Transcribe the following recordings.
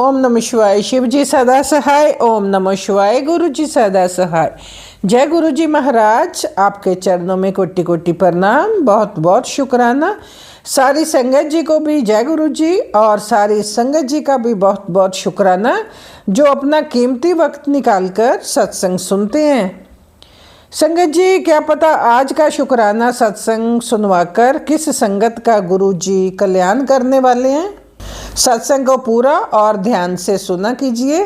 ओम नमः शिवाय। शिव जी सदा सहाय। ओम नमः शिवाय। गुरु जी सदा सहाय। जय गुरु जी महाराज। आपके चरणों में कोटि कोटि प्रणाम, बहुत बहुत शुक्राना। सारी संगत जी को भी जय गुरु जी, और सारी संगत जी का भी बहुत बहुत शुक्राना जो अपना कीमती वक्त निकालकर सत्संग सुनते हैं। संगत जी, क्या पता आज का शुक्राना सत्संग सुनवाकर किस संगत का गुरु जी कल्याण करने वाले हैं। सत्संग को पूरा और ध्यान से सुना कीजिए।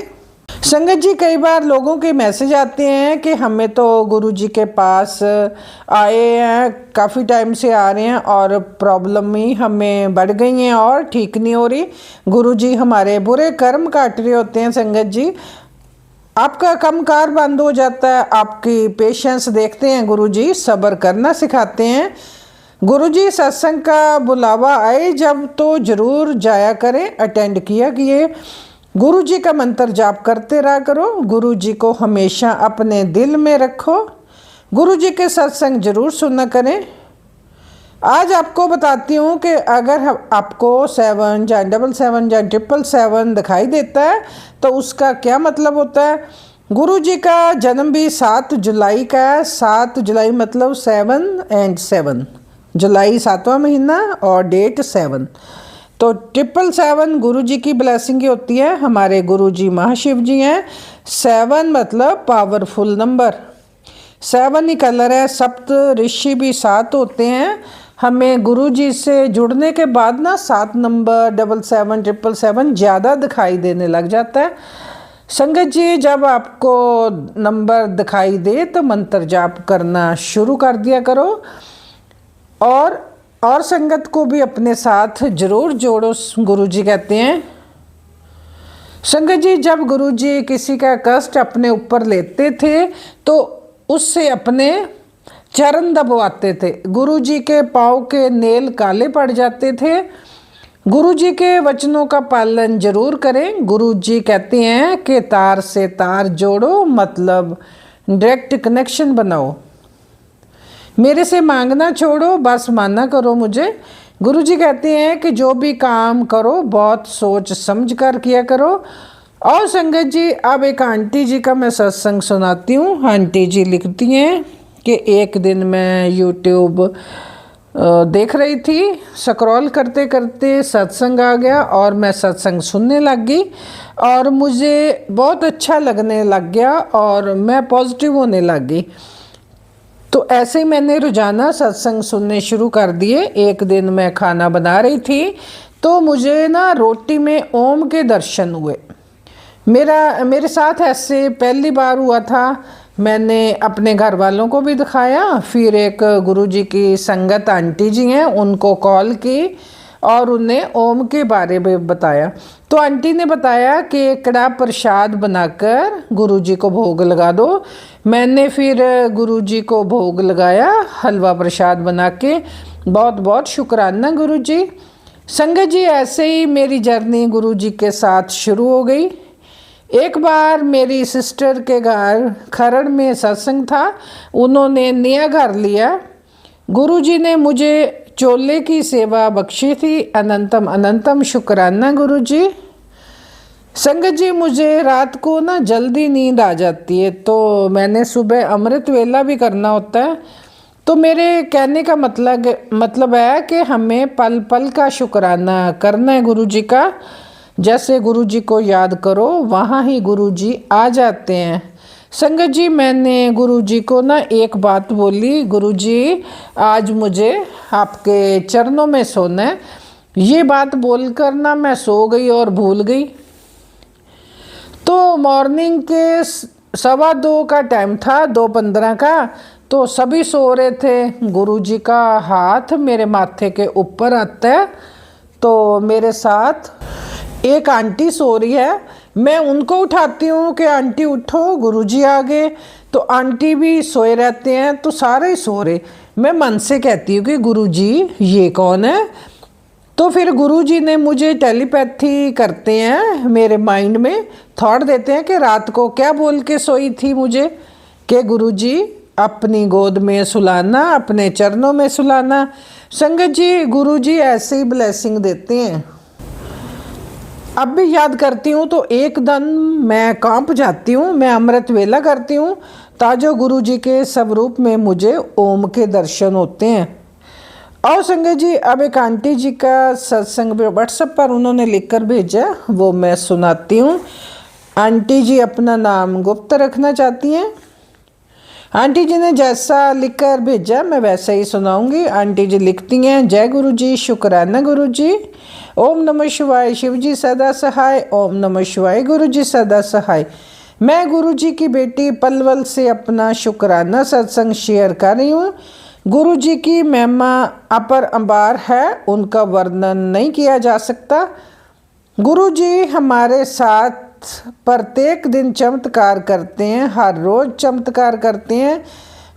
संगत जी, कई बार लोगों के मैसेज आते हैं कि हमें तो गुरु जी के पास आए हैं, काफ़ी टाइम से आ रहे हैं और प्रॉब्लम ही हमें बढ़ गई हैं और ठीक नहीं हो रही। गुरु जी हमारे बुरे कर्म काट रहे होते हैं। संगत जी, आपका कमकार बंद हो जाता है, आपकी पेशेंस देखते हैं गुरु जी, सब्र करना सिखाते हैं। गुरु जी सत्संग का बुलावा आए जब तो जरूर जाया करें, अटेंड किया कीजिए। गुरु जी का मंत्र जाप करते रहा करो। गुरु जी को हमेशा अपने दिल में रखो। गुरु जी के सत्संग जरूर सुना करें। आज आपको बताती हूँ कि अगर आपको 7 या 777 या 777 दिखाई देता है तो उसका क्या मतलब होता है। गुरु जी का जन्म भी 7 जुलाई का है। 7 जुलाई मतलब 7 और 7, जुलाई 7वां महीना और डेट 7, तो 777 गुरु जी की ब्लेसिंग की होती है। हमारे गुरु जी महाशिव जी हैं। 7 मतलब पावरफुल नंबर, 7 ही कलर है। सप्त ऋषि भी 7 होते हैं। हमें गुरु जी से जुड़ने के बाद ना 7 नंबर 77 777 ज़्यादा दिखाई देने लग जाता है। संगत जी, जब आपको नंबर दिखाई दे तो मंत्र जाप करना शुरू कर दिया करो और संगत को भी अपने साथ जरूर जोड़ो। गुरु जी कहते हैं, संगत जी, जब गुरु जी किसी का कष्ट अपने ऊपर लेते थे तो उससे अपने चरण दबवाते थे। गुरु जी के पाँव के नेल काले पड़ जाते थे। गुरु जी के वचनों का पालन जरूर करें। गुरु जी कहते हैं कि तार से तार जोड़ो, मतलब डायरेक्ट कनेक्शन बनाओ। मेरे से मांगना छोड़ो, बस माना करो मुझे। गुरु जी कहते हैं कि जो भी काम करो बहुत सोच समझ कर किया करो। और संगत जी, अब एक आंटी जी का मैं सत्संग सुनाती हूँ। आंटी जी लिखती हैं कि एक दिन मैं यूट्यूब देख रही थी, स्क्रॉल करते करते सत्संग आ गया और मैं सत्संग सुनने लग गई और मुझे बहुत अच्छा लगने लग गया और मैं पॉजिटिव होने लग गई। तो ऐसे मैंने रोज़ाना सत्संग सुनने शुरू कर दिए। एक दिन मैं खाना बना रही थी तो मुझे ना रोटी में ओम के दर्शन हुए। मेरे साथ ऐसे पहली बार हुआ था। मैंने अपने घर वालों को भी दिखाया, फिर एक गुरुजी की संगत आंटी जी हैं उनको कॉल की और उन्हें ओम के बारे में बताया। तो आंटी ने बताया कि कड़ा प्रसाद बनाकर गुरुजी को भोग लगा दो। मैंने फिर गुरुजी को भोग लगाया, हलवा प्रसाद बना के। बहुत बहुत शुक्राना गुरुजी। संगत जी, ऐसे ही मेरी जर्नी गुरुजी के साथ शुरू हो गई। एक बार मेरी सिस्टर के घर खरड़ में सत्संग था। उन्होंने नया घर लिया। गुरुजी ने मुझे चोले की सेवा बख्शी थी। अनंतम अनंतम शुक्राना गुरुजी। संगत जी, मुझे रात को ना जल्दी नींद आ जाती है तो मैंने सुबह अमृत वेला भी करना होता है। तो मेरे कहने का मतलब है कि हमें पल पल का शुक्राना करना है गुरु जी का। जैसे गुरु जी को याद करो वहाँ ही गुरु जी आ जाते हैं। संगत जी, मैंने गुरु जी को ना एक बात बोली, गुरु जी आज मुझे आपके चरणों में सोना है। ये बात बोलकर ना मैं सो गई और भूल गई। तो मॉर्निंग के 2:15 का टाइम था, 2:15 का। तो सभी सो रहे थे। गुरु जी का हाथ मेरे माथे के ऊपर आता है तो मेरे साथ एक आंटी सो रही है। मैं उनको उठाती हूँ कि आंटी उठो, गुरुजी आ गए। तो आंटी भी सोए रहते हैं तो सारे ही सो रहे। मैं मन से कहती हूँ कि गुरुजी ये कौन है। तो फिर गुरुजी ने मुझे टेलीपैथी करते हैं, मेरे माइंड में थॉट देते हैं कि रात को क्या बोल के सोई थी मुझे, कि गुरुजी अपनी गोद में सुलाना, अपने चरणों में सुलाना। संगत जी, गुरुजी ऐसे ही ब्लेसिंग देते हैं। अब भी याद करती हूँ तो एकदम मैं कांप जाती हूँ। मैं अमृत वेला करती हूँ ताजो गुरु जी के स्वरूप में मुझे ओम के दर्शन होते हैं। और संगत जी, अब एक आंटी जी का सत्संग व्हाट्सएप पर उन्होंने लिखकर भेजा, वो मैं सुनाती हूँ। आंटी जी अपना नाम गुप्त रखना चाहती हैं। आंटी जी ने जैसा लिखकर भेजा मैं वैसा ही सुनाऊंगी। आंटी जी लिखती हैं, जय गुरु जी, शुक्राना गुरु जी, ओम नमः शिवाय, शिव जी सदा सहाय, ओम नमः शिवाय, गुरु जी सदा सहाय। मैं गुरु जी की बेटी पलवल से अपना शुक्राना सत्संग शेयर कर रही हूँ। गुरु जी की महिमा अपर अंबार है, उनका वर्णन नहीं किया जा सकता। गुरु जी हमारे साथ प्रत्येक दिन चमत्कार करते हैं, हर रोज चमत्कार करते हैं।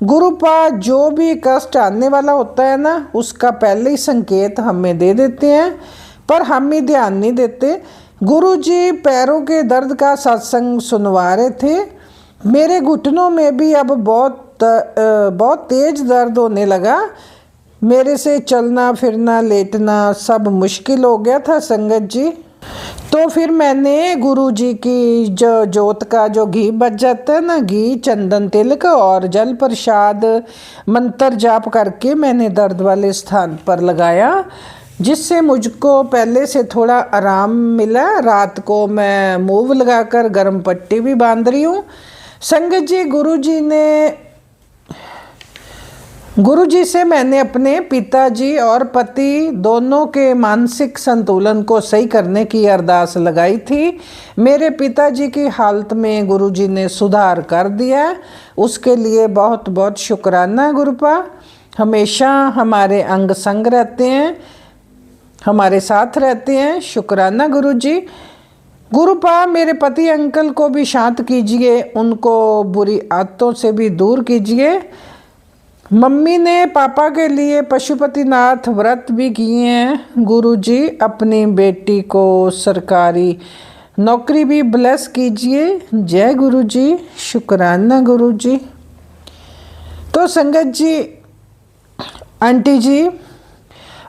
गुरु पा जो भी कष्ट आने वाला होता है ना, उसका पहले ही संकेत हमें दे देते हैं, पर हम ही ध्यान नहीं देते। गुरु जी पैरों के दर्द का सत्संग सुनवा रहे थे। मेरे घुटनों में भी अब बहुत तेज दर्द होने लगा। मेरे से चलना फिरना लेटना सब मुश्किल हो गया था संगत जी। तो फिर मैंने गुरु जी की जो जोत का जो घी बच जाता है ना, घी, चंदन, तिलक और जल प्रसाद मंत्र जाप करके मैंने दर्द वाले स्थान पर लगाया, जिससे मुझको पहले से थोड़ा आराम मिला। रात को मैं मूव लगाकर गर्म पट्टी भी बांध रही हूँ। संगत जी, गुरु जी से मैंने अपने पिताजी और पति दोनों के मानसिक संतुलन को सही करने की अरदास लगाई थी। मेरे पिताजी की हालत में गुरु जी ने सुधार कर दिया, उसके लिए बहुत बहुत शुक्राना गुरुपा। हमेशा हमारे अंग संग रहते हैं, हमारे साथ रहते हैं। शुक्राना गुरु जी। गुरुपा मेरे पति अंकल को भी शांत कीजिए, उनको बुरी आदतों से भी दूर कीजिए। मम्मी ने पापा के लिए पशुपतिनाथ व्रत भी किए हैं। गुरुजी अपनी बेटी को सरकारी नौकरी भी ब्लेस कीजिए। जय गुरुजी, शुक्राना गुरुजी। तो संगत जी, आंटी जी,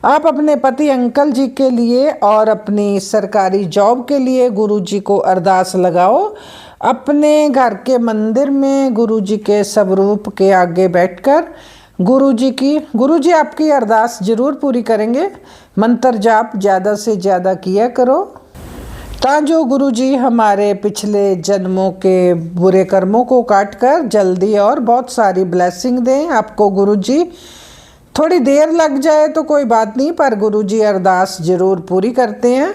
आप अपने पति अंकल जी के लिए और अपनी सरकारी जॉब के लिए गुरुजी को अरदास लगाओ। अपने घर के मंदिर में गुरुजी के स्वरूप के आगे बैठकर गुरुजी आपकी अरदास जरूर पूरी करेंगे। मंत्र जाप ज़्यादा से ज़्यादा किया करो, ताजो गुरुजी हमारे पिछले जन्मों के बुरे कर्मों को काट कर जल्दी और बहुत सारी ब्लेसिंग दें आपको। गुरुजी थोड़ी देर लग जाए तो कोई बात नहीं, पर गुरुजी अरदास जरूर पूरी करते हैं।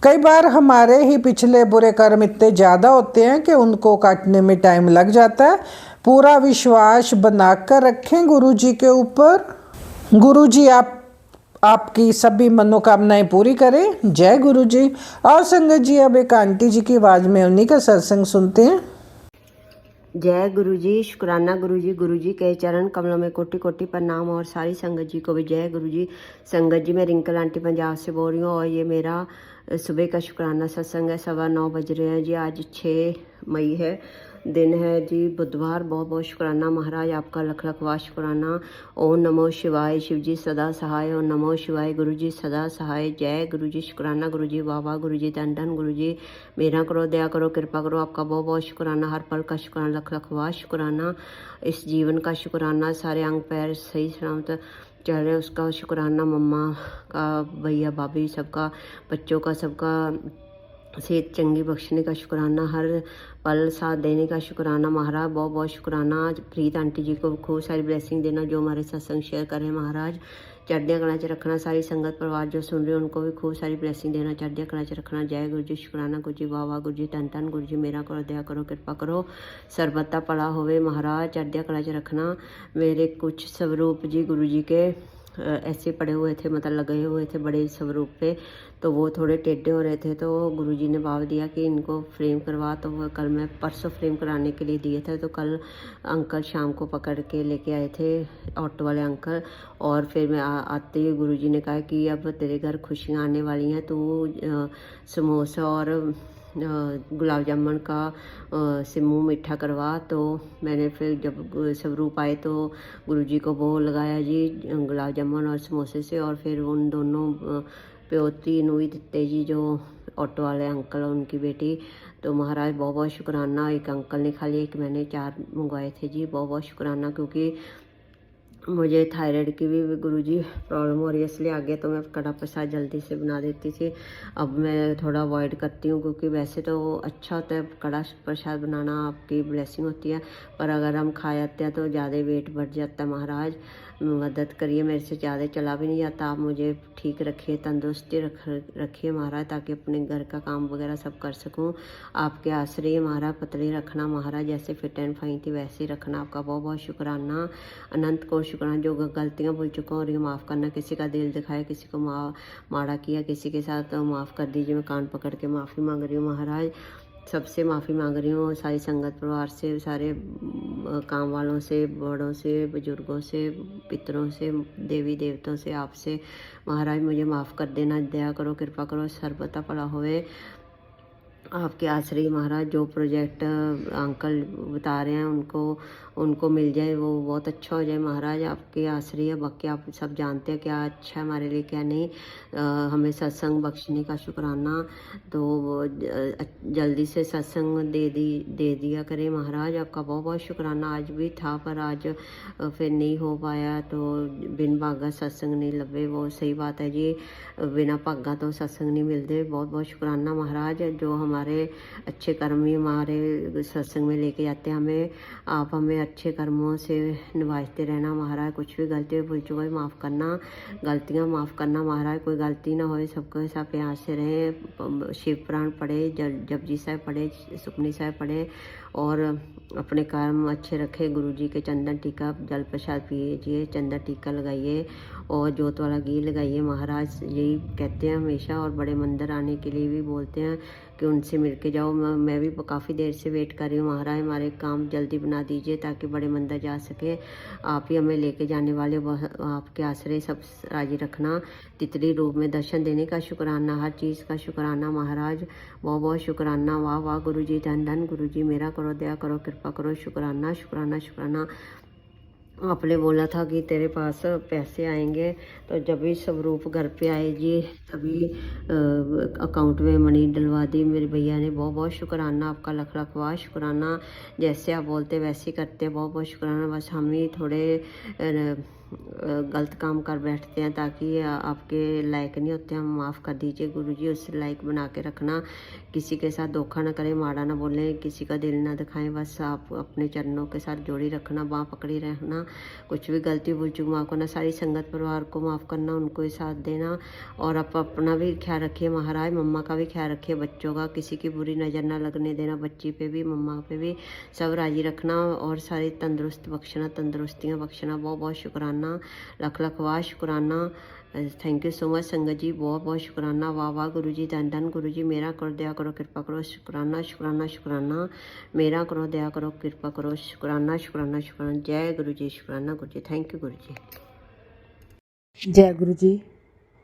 कई बार हमारे ही पिछले बुरे कर्म इतने ज़्यादा होते हैं कि उनको काटने में टाइम लग जाता है। पूरा विश्वास बनाकर रखें गुरुजी के ऊपर। गुरुजी आपकी सभी मनोकामनाएं पूरी करें। जय गुरुजी। और संगत जी, अब एक आंटी जी की आवाज़ में उन्हीं का सत्संग सुनते हैं। जय गुरु जी, शुक्राना गुरु जी के चरण कमलों में कोटि कोटि प्रणाम। और सारी संगत जी को भी जय गुरु जी। संगत जी, मैं रिंकल आंटी पंजाब से बोल रही हूँ और ये मेरा सुबह का शुक्राना सत्संग है। 9:15 बज रहे हैं जी। आज 6 मई है, दिन है जी बुधवार। बहुत बहुत शुक्राना महाराज, आपका लख लख वार शुक्राना। ओम नमो शिवाय, शिव जी सदा सहाय। ओम नमो शिवाय, गुरु जी सदा सहाय। जय गुरु जी, शुक्राना गुरु जी। वाह वाह गुरु जी, धन धन गुरु जी। मेरा करो, दया करो, कृपा करो। आपका बहुत बहुत शुक्राना, हर पल का शुक्राना, लख लख वार शुक्राना। इस जीवन का शुक्राना, सारे अंग पैर सही सलामत चल रहे उसका शुक्राना। मम्मा का, भैया भाभी सबका, बच्चों का सबका सेहत चंगी बख्शने का शुक्राना, हर पल साथ देने का शुक्राना महाराज। बहुत बहुत शुक्राना। प्रीत आंटी जी को खूब सारी ब्लेसिंग देना जो हमारे सत्संग शेयर करें महाराज। चढ़दियाँ कला च रखना। सारी संगत परिवार जो सुन रहे हैं उनको भी खूब सारी ब्लेसिंग देना, चढ़दियाँ कला च रखना। जय गुरु जी, शुक्राना गुरु जी। वाह वाह गुरु जी, धन धन गुरु जी। मेरा करो, दया करो, कृपा करो, सरबत्ता पड़ा होवे महाराज। चढ़दियाँ कला च रखना। मेरे कुछ स्वरूप जी गुरु जी के ऐसे पड़े हुए थे, मतलब लगे हुए थे बड़े स्वरूप पे, तो वो थोड़े टेढ़े हो रहे थे। तो गुरुजी ने भाव दिया कि इनको फ्रेम करवा। तो वो कल मैं परसों फ्रेम कराने के लिए दिए थे, तो कल अंकल शाम को पकड़ के लेके आए थे, ऑटो वाले अंकल। और फिर मैं आते ही गुरुजी ने कहा कि अब तेरे घर खुशियाँ आने वाली हैं, तो समोसा और गुलाब जामुन का सिमू मीठा करवा। तो मैंने फिर जब स्वरूप आए तो गुरुजी को वो लगाया जी गुलाब जामुन और समोसे से, और फिर उन दोनों प्योती नू भी दिते जी जो ऑटो वाले अंकल और उनकी बेटी। तो महाराज बहुत बहुत शुक्राना। एक अंकल ने खाली एक, मैंने 4 मंगवाए थे जी। बहुत बहुत शुक्राना, क्योंकि मुझे थायराइड की भी गुरुजी प्रॉब्लम हो रही है, इसलिए आगे तो मैं कड़ा प्रसाद जल्दी से बना देती थी। अब मैं थोड़ा अवॉइड करती हूँ, क्योंकि वैसे तो अच्छा होता है कड़ा प्रसाद बनाना, आपकी ब्लेसिंग होती है, पर अगर हम खा जाते हैं तो ज़्यादा वेट बढ़ जाता है। महाराज मदद करिए, मेरे से ज़्यादा चला भी नहीं जाता। आप मुझे ठीक रखिए, तंदुरुस्ती रखिए महाराज, ताकि अपने घर का काम वगैरह सब कर सकूँ। आपके आश्रय महाराज, पतली रखना महाराज, जैसे फिट एंड फाइन थी वैसे ही रखना। आपका बहुत बहुत शुक्राना, अनंत को शुक्राना। जो गलतियाँ भूल चुका हूँ और ये माफ़ करना, किसी का दिल दिखाया, किसी को माड़ा किया किसी के साथ, तो माफ़ कर दीजिए। मैं कान पकड़ के माफ़ी मांग रही हूँ महाराज, सबसे माफ़ी मांग रही हूँ, सारी संगत परिवार से, सारे काम वालों से, बड़ों से, बुजुर्गों से, पितरों से, देवी देवताओं से, आपसे महाराज मुझे माफ़ कर देना। दया करो, कृपा करो, सर्वथा भला होवे। आपके आश्रय महाराज, जो प्रोजेक्ट अंकल बता रहे हैं उनको मिल जाए, वो बहुत अच्छा हो जाए महाराज। आपके आश्रय, बाकी आप सब जानते हैं क्या अच्छा है हमारे लिए क्या नहीं। हमें सत्संग बख्शने का शुक्राना। तो जल्दी से सत्संग दे दिया करें महाराज। आपका बहुत बहुत शुक्राना। आज भी था पर आज फिर नहीं हो पाया, तो बिन भागा सत्संग नहीं लगे, वो सही बात है जी। बिना भागा तो सत्संग नहीं मिलते। बहुत बहुत शुक्राना महाराज, जो हमारे अच्छे कर्म ही हमारे सत्संग में लेके जाते हैं हमें। आप हमें अच्छे कर्मों से निभाते रहना महाराज। कुछ भी गलती भूल चुका है माफ़ करना, गलतियाँ माफ़ करना महाराज। कोई गलती ना होए, सबके साथ प्यार से रहें। शिव पुराण पढ़े, जपजी साहब पढ़े, सुखमनी साहब पढ़े, और अपने कर्म अच्छे रखे। गुरुजी के चंदन टीका, जल प्रसाद पीजिए, चंदन टीका लगाइए और जोत वाला घी लगाइए महाराज। यही कहते हैं हमेशा, और बड़े मंदिर आने के लिए भी बोलते हैं कि उनसे मिल के जाओ। मैं भी काफ़ी देर से वेट कर रही हूँ महाराज, हमारे काम जल्दी बना दीजिए ताकि बड़े मंदिर जा सके। आप ही हमें लेके जाने वाले, आपके आश्रय सब राजी रखना। तितली रूप में दर्शन देने का शुक्राना, हर चीज़ का शुक्राना महाराज। बहुत बहुत शुक्राना। वाह वाह गुरुजी, धन धन गुरुजी, मेरा करो, दया करो, कृपा करो। शुक्राना शुक्राना शुक्राना। आपने बोला था कि तेरे पास पैसे आएंगे, तो जब भी स्वरूप घर पे आए जी, तभी अकाउंट में मनी डलवा दी मेरे भैया ने। बहुत बहुत शुक्राना आपका, लख लख वाह शुक्राना। जैसे आप बोलते वैसे ही करते हैं। बहुत बहुत शुक्राना। बस हम ही थोड़े गलत काम कर बैठते हैं, ताकि आपके लायक नहीं होते, हम माफ़ कर दीजिए गुरुजी। उससे लायक बना के रखना, किसी के साथ धोखा ना करें, माड़ा ना बोलें, किसी का दिल ना दिखाएं। बस आप अपने चरणों के साथ जोड़ी रखना, बाँह पकड़ी रहना। कुछ भी गलती भूल चूक माफ़ करना, सारी संगत परिवार को माफ़ करना, उनको ही साथ देना। और आप अपना भी ख्याल रखिए महाराज, मम्मा का भी ख्याल रखिए, बच्चों का, किसी की बुरी नज़र ना लगने देना, बच्ची पे भी, मम्मा पे भी, सब राजी रखना। और सारी तंदुरुस्त बख्शना, तंदुरुस्तियाँ बख्शना। बहुत बहुत शुक्राना, लख लख वाह शुक्राना। थैंक यू सो मच संगत जी, बहुत बहुत शुक्राना। वाह वाह गुरुजी, धन धन गुरुजी, मेरा करो, दया करो, कृपा करो। शुक्राना शुक्राना शुक्राना, मेरा करो, दया करो, कृपा करो। शुक्राना शुक्राना शुक्राना। जय गुरुजी, शुक्राना गुरुजी, थैंक यू गुरुजी। जय गुरुजी,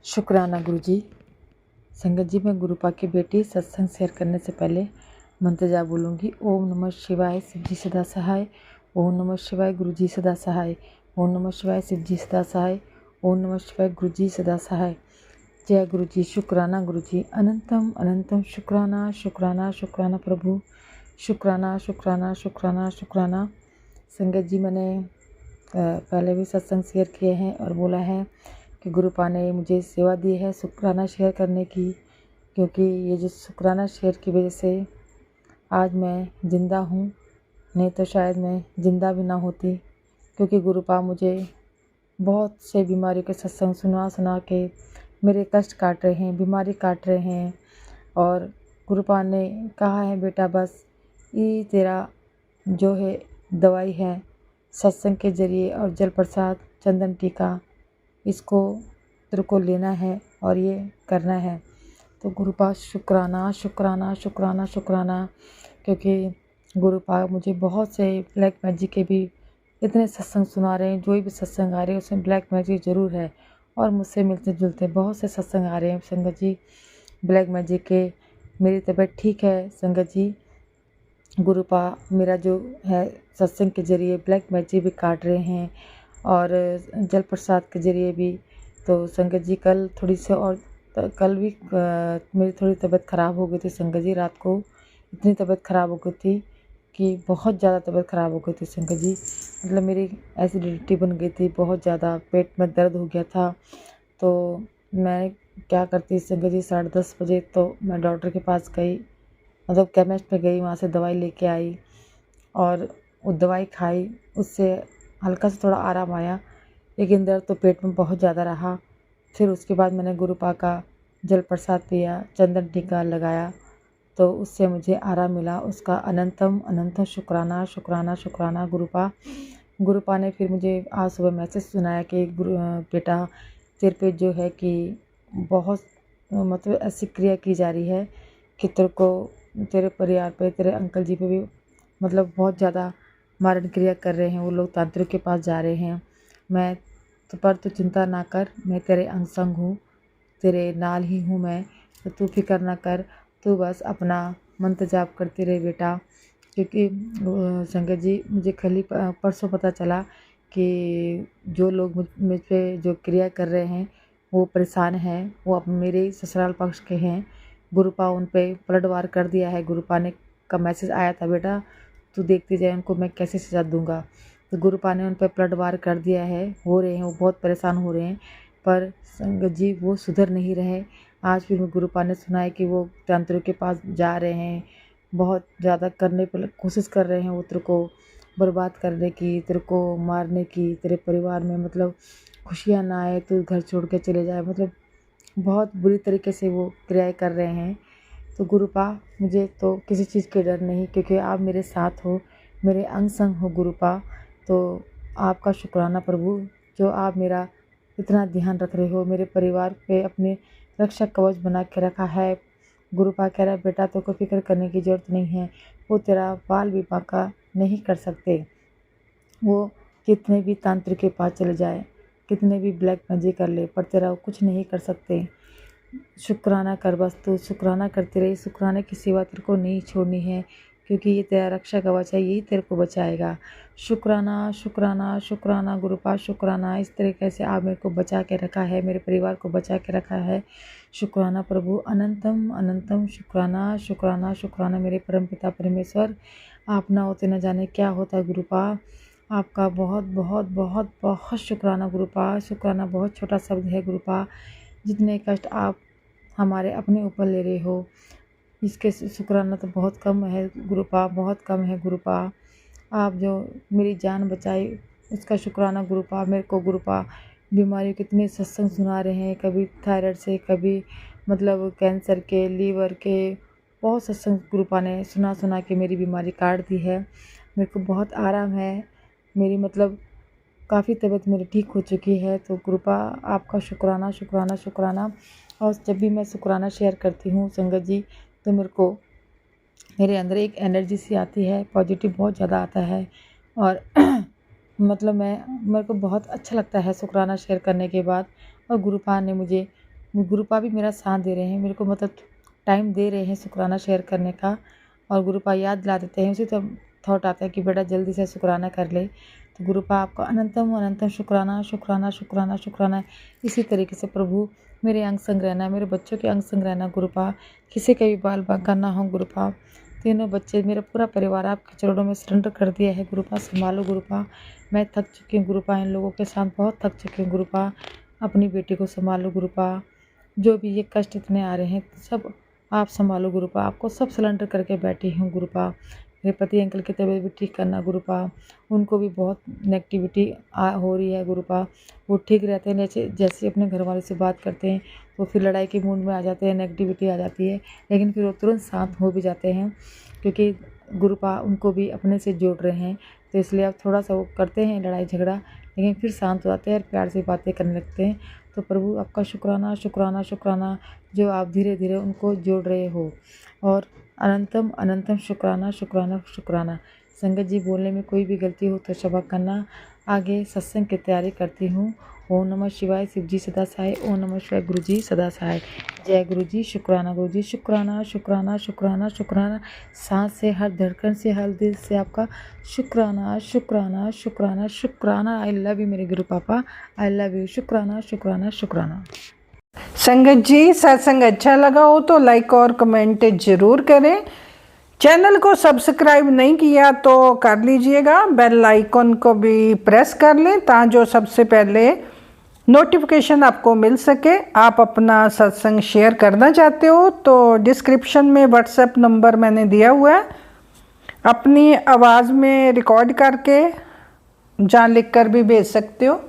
शुक्राना गुरुजी। संगत जी, मैं गुरुपा की बेटी सत्संग शेयर करने से पहले मंत्र जाप बोलूँगी। ओम नमः शिवाय, शिव जी सदा सहाय। ओम नमः शिवाय, गुरुजी सदा सहाय। ओम नमः शिवाय, शिव जी सदा सहाय। ओम नमः शिवाय, गुरुजी सदा सहाय। जय गुरुजी, शुक्राना गुरुजी। अनंतम अनंतम शुक्राना शुक्राना शुक्राना प्रभु, शुक्राना शुक्राना शुक्राना शुक्राना। संगत जी, मैंने पहले भी सत्संग शेयर किए हैं और बोला है कि गुरुपा ने मुझे सेवा दी है शुक्राना शेयर करने की, क्योंकि ये जो शुक्राना शेयर की वजह से आज मैं ज़िंदा हूँ, नहीं तो शायद मैं ज़िंदा भी ना होती। क्योंकि गुरुपा मुझे बहुत से बीमारी के सत्संग सुना के मेरे कष्ट काट रहे हैं, बीमारी काट रहे हैं। और गुरुपा ने कहा है, बेटा बस ये तेरा जो है दवाई है, सत्संग के ज़रिए और जल प्रसाद, चंदन टीका, इसको तेरे को लेना है और ये करना है। तो गुरुपा शुक्राना शुक्राना शुक्राना शुक्राना। क्योंकि गुरुपा मुझे बहुत से ब्लैक मैजिक के भी इतने सत्संग सुना रहे हैं, जो भी सत्संग आ रहे हैं उसमें ब्लैक मैजिक ज़रूर है। और मुझसे मिलते जुलते बहुत से सत्संग आ रहे हैं संगत जी ब्लैक मैजिक के। मेरी तबीयत ठीक है संगत जी। गुरुपा मेरा जो है सत्संग के ज़रिए ब्लैक मैजिक भी काट रहे हैं और जल प्रसाद के ज़रिए भी। तो संगत जी, कल थोड़ी सी और कल भी मेरी थोड़ी तबीयत ख़राब हो गई थी संगत जी। रात को इतनी तबीयत ख़राब हो गई थी कि बहुत ज़्यादा तबीयत ख़राब हो गई थी संगत जी। मतलब मेरी एसिडिटी बन गई थी, बहुत ज़्यादा पेट में दर्द हो गया था। तो मैं क्या करती संगत जी, 10:30 बजे तो मैं डॉक्टर के पास गई, मतलब केमिस्ट में गई, वहाँ से दवाई लेके आई और वो दवाई खाई। उससे हल्का सा थोड़ा आराम आया, लेकिन दर्द तो पेट में बहुत ज़्यादा रहा। फिर उसके बाद मैंने गुरुपा का जल प्रसाद पिया, चंदन टीका लगाया, तो उससे मुझे आराम मिला। उसका अनंतम अनंतम शुक्राना शुक्राना शुक्राना गुरुपा। गुरुपा ने फिर मुझे आज सुबह मैसेज सुनाया कि बेटा तेरे पे जो है कि बहुत मतलब ऐसी क्रिया की जा रही है कि तेरे को, तेरे परिवार पे, तेरे अंकल जी पे भी मतलब बहुत ज़्यादा मारण क्रिया कर रहे हैं। वो लोग तांत्रिक के पास जा रहे हैं। मैं तो पर तू चिंता ना कर, मैं तेरे अंग संग हूँ, तेरे नाल ही हूँ मैं, तो तू फिक्र ना कर। तू बस अपना मंत्र जाप करती रहे बेटा। क्योंकि संगत जी मुझे कल ही परसों पता चला कि जो लोग मुझ पे जो क्रिया कर रहे हैं वो परेशान हैं, वो अब मेरे ससुराल पक्ष के हैं। गुरुपा उन पे पलटवार कर दिया है। गुरुपा ने का मैसेज आया था, बेटा तू देखती जाए उनको मैं कैसे सजा दूंगा। तो गुरुपा ने उन पर पलटवार कर दिया है। हो रहे हैं, वो बहुत परेशान हो रहे हैं, पर संगत जी वो सुधर नहीं रहे। आज फिर गुरुपा ने सुना है कि वो तांत्रिक के पास जा रहे हैं, बहुत ज़्यादा करने पर कोशिश कर रहे हैं वो तेरे को बर्बाद करने की, तेरे को मारने की, तेरे परिवार में मतलब खुशियाँ ना आए, तू घर छोड़ के चले जाए, मतलब बहुत बुरी तरीके से वो क्रियाएँ कर रहे हैं। तो गुरुपा मुझे तो किसी चीज़ के डर नहीं, क्योंकि आप मेरे साथ हो, मेरे अंग संग हो गुरुपा। तो आपका शुक्राना प्रभु, जो आप मेरा इतना ध्यान रख रहे हो, मेरे परिवार पे अपने रक्षा कवच बना के रखा है। गुरुपा कह रहा है बेटा तो कोई फिक्र करने की ज़रूरत नहीं है, वो तेरा बाल भी बांका नहीं कर सकते। वो कितने भी तांत्रिक के पास चले जाए, कितने भी ब्लैक मैजिक कर ले, पर तेरा वो कुछ नहीं कर सकते। शुक्राना कर, बस तू शुक्राना करते रही। शुक्राने की सिवा तेरे को नहीं छोड़नी है, क्योंकि ये तेरा रक्षा कवच है, यही तेरे को बचाएगा। शुक्राना शुक्राना शुक्राना गुरुपा शुक्राना। इस तरीके से आप मेरे को बचा के रखा है, मेरे परिवार को बचा के रखा है। शुक्राना प्रभु, अनंतम अनंतम शुक्राना शुक्राना शुक्राना। मेरे परमपिता परमेश्वर, आप ना होते न जाने क्या होता गुरुपा। आपका बहुत बहुत बहुत बहुत शुक्राना गुरुपा। शुक्राना बहुत छोटा शब्द है गुरुपा। जितने कष्ट आप हमारे अपने ऊपर ले रहे हो, इसके शुक्राना तो बहुत कम है गुरुपा, बहुत कम है गुरुपा। आप जो मेरी जान बचाई उसका शुक्राना गुरुपा। मेरे को गुरुपा बीमारी कितने सत्संग सुना रहे हैं, कभी थायराइड से, कभी मतलब कैंसर के, लीवर के, बहुत सत्संग गुरुपा ने सुना सुना के मेरी बीमारी काट दी है। मेरे को बहुत आराम है, मेरी मतलब काफ़ी तबीयत मेरी ठीक हो चुकी है। तो गुरुपा आपका शुक्राना शुक्राना शुक्राना। और जब भी मैं शुक्राना शेयर करती हूँ संगत जी, तो मेरे को मेरे अंदर एक एनर्जी सी आती है, पॉजिटिव बहुत ज़्यादा आता है। और मतलब मेरे को बहुत अच्छा लगता है शुक्राना शेयर करने के बाद। और गुरुपा ने मुझे, गुरुपा भी मेरा साथ दे रहे हैं, मेरे को मतलब टाइम दे रहे हैं शुक्राना शेयर करने का। और गुरुपा याद दिला देते हैं, उसी तो थॉट आता है कि बेटा जल्दी से शुक्राना कर ले। तो गुरुपा आपका अनंतम अनंतम शुक्राना शुक्राना शुक्राना शुक्राना। इसी तरीके से प्रभु मेरे अंग संग रहना, मेरे बच्चों के अंग संग रहना गुरुपा। किसी के भी बाल बांका ना हो गुरुपा। तीनों बच्चे, मेरा पूरा परिवार आपके चरणों में सरेंडर कर दिया है गुरुपा। संभालो गुरुपा, मैं थक चुकी हूँ गुरुपा, इन लोगों के साथ बहुत थक चुकी हूँ गुरुपा। अपनी बेटी को संभालो गुरुपा। जो भी ये कष्ट इतने आ रहे हैं सब आप संभालो गुरुपा। आपको सब सरेंडर करके बैठी हूँ गुरुपा। मेरे पति अंकल की तबीयत भी ठीक करना गुरुपा। उनको भी बहुत नेगेटिविटी हो रही है गुरुपा। वो ठीक रहते हैं, जैसे अपने घर वाले से बात करते हैं वो फिर लड़ाई के मूड में आ जाते हैं, नेगेटिविटी आ जाती है, लेकिन फिर वो तुरंत शांत हो भी जाते हैं, क्योंकि गुरुपा उनको भी अपने से जोड़ रहे हैं। तो इसलिए अब थोड़ा सा वो करते हैं लड़ाई झगड़ा, लेकिन फिर शांत हो जाते हैं और प्यार से बातें करने लगते हैं। तो प्रभु आपका शुक्राना शुक्राना शुक्राना, जो आप धीरे धीरे उनको जोड़ रहे हो। और अनंतम अनंतम शुक्राना शुक्राना शुक्राना। संगत जी बोलने में कोई भी गलती हो तो क्षमा करना। आगे सत्संग की तैयारी करती हूँ। ओम नमः शिवाय, शिव जी सदा सहाय। ओम नमः शिवाय, गुरु जी सदा सहाय। जय गुरु जी, शुक्राना गुरु जी, शुक्राना शुक्राना शुक्राना शुक्राना। सांस से, हर धड़कन से, हर दिल से आपका शुक्राना शुक्राना शुक्राना शुक्राना। आई लव यू मेरे गुरु पापा, आई लव यू। शुक्राना शुक्राना शुक्राना। संगत जी, सत्संग अच्छा लगा हो तो लाइक और कमेंट जरूर करें। चैनल को सब्सक्राइब नहीं किया तो कर लीजिएगा, बेल आइकन को भी प्रेस कर लें ताकि जो सबसे पहले नोटिफिकेशन आपको मिल सके। आप अपना सत्संग शेयर करना चाहते हो तो डिस्क्रिप्शन में व्हाट्सएप नंबर मैंने दिया हुआ है, अपनी आवाज़ में रिकॉर्ड करके जहाँ लिख कर भी भेज सकते हो।